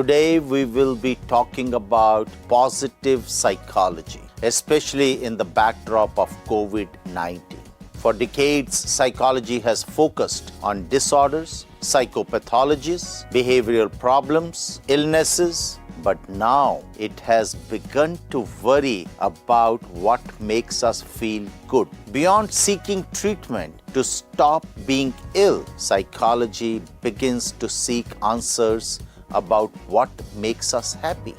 Today we will be talking about positive psychology, especially in the backdrop of COVID-19. For decades, psychology has focused on disorders, psychopathologies, behavioral problems, illnesses, but now it has begun to worry about what makes us feel good. Beyond seeking treatment to stop being ill, psychology begins to seek answers about what makes us happy.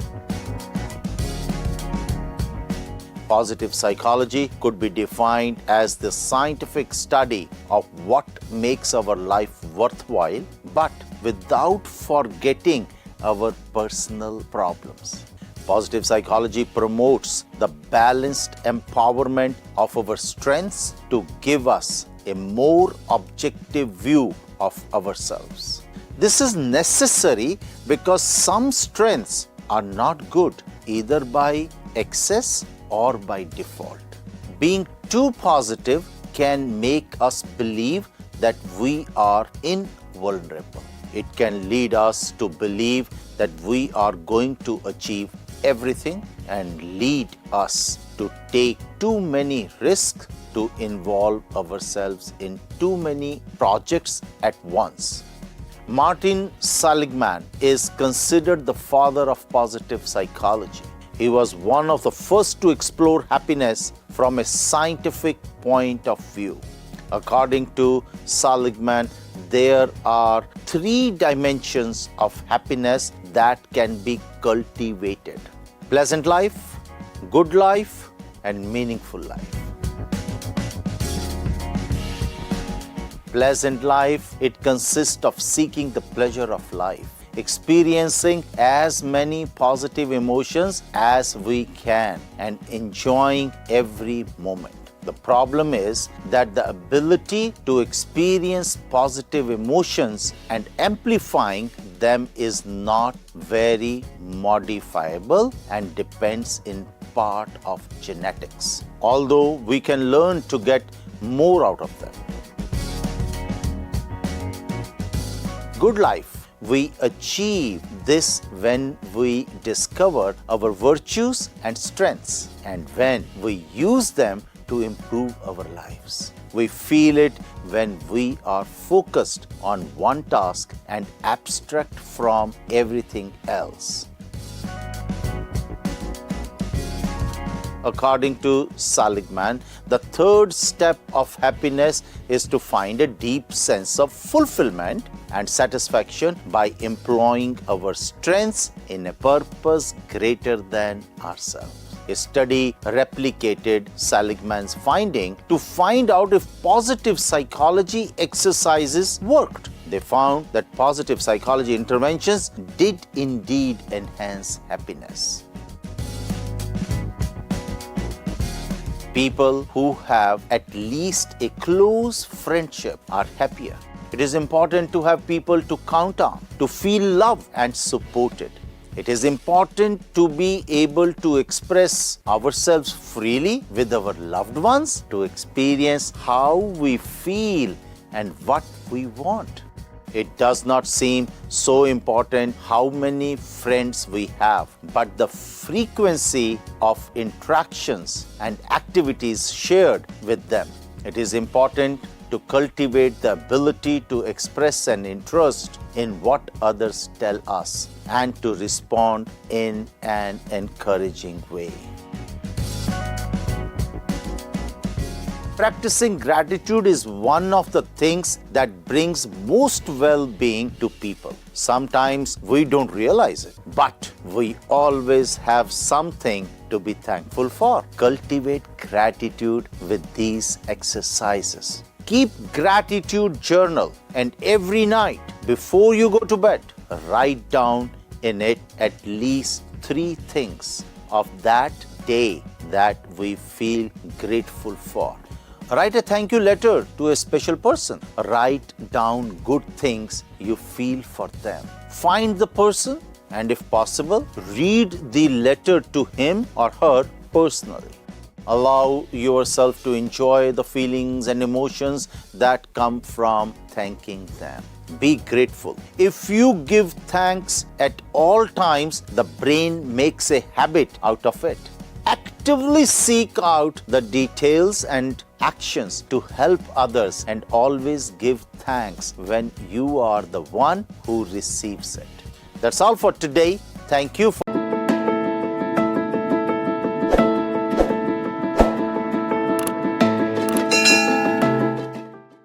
Positive psychology could be defined as the scientific study of what makes our life worthwhile, but without forgetting our personal problems. Positive psychology promotes the balanced empowerment of our strengths to give us a more objective view of ourselves. This is necessary because some strengths are not good either by excess or by default. Being too positive can make us believe that we are invulnerable. It can lead us to believe that we are going to achieve everything and lead us to take too many risks, to involve ourselves in too many projects at once. Martin Seligman is considered the father of positive psychology. He was one of the first to explore happiness from a scientific point of view. According to Seligman, there are 3 dimensions of happiness that can be cultivated: pleasant life, good life, and meaningful life. Pleasant life, it consists of seeking the pleasure of life, experiencing as many positive emotions as we can, and enjoying every moment. The problem is that the ability to experience positive emotions and amplifying them is not very modifiable and depends in part of genetics, although we can learn to get more out of them. Good life, we achieve this when we discover our virtues and strengths and when we use them to improve our lives. We feel it when we are focused on one task and abstract from everything else. According to Seligman, the 3rd step of happiness is to find a deep sense of fulfillment and satisfaction by employing our strengths in a purpose greater than ourselves. A study replicated Seligman's finding to find out if positive psychology exercises worked. They found that positive psychology interventions did indeed enhance happiness. People who have at least a close friendship are happier. It is important to have people to count on, to feel loved and supported. It is important to be able to express ourselves freely with our loved ones, to experience how we feel and what we want. It does not seem so important how many friends we have, but the frequency of interactions and activities shared with them. It is important to cultivate the ability to express an interest in what others tell us and to respond in an encouraging way. Practicing gratitude is one of the things that brings most well-being to people. Sometimes we don't realize it, but we always have something to be thankful for. Cultivate gratitude with these exercises. Keep gratitude journal, and every night before you go to bed, write down in it at least 3 things of that day that we feel grateful for. Write a thank you letter to a special person. Write down good things you feel for them. Find the person and, if possible, read the letter to him or her personally. Allow yourself to enjoy the feelings and emotions that come from thanking them. Be grateful. If you give thanks at all times, the brain makes a habit out of it. Actively seek out the details and actions to help others, and always give thanks when you are the one who receives it. That's all for today. Thank you for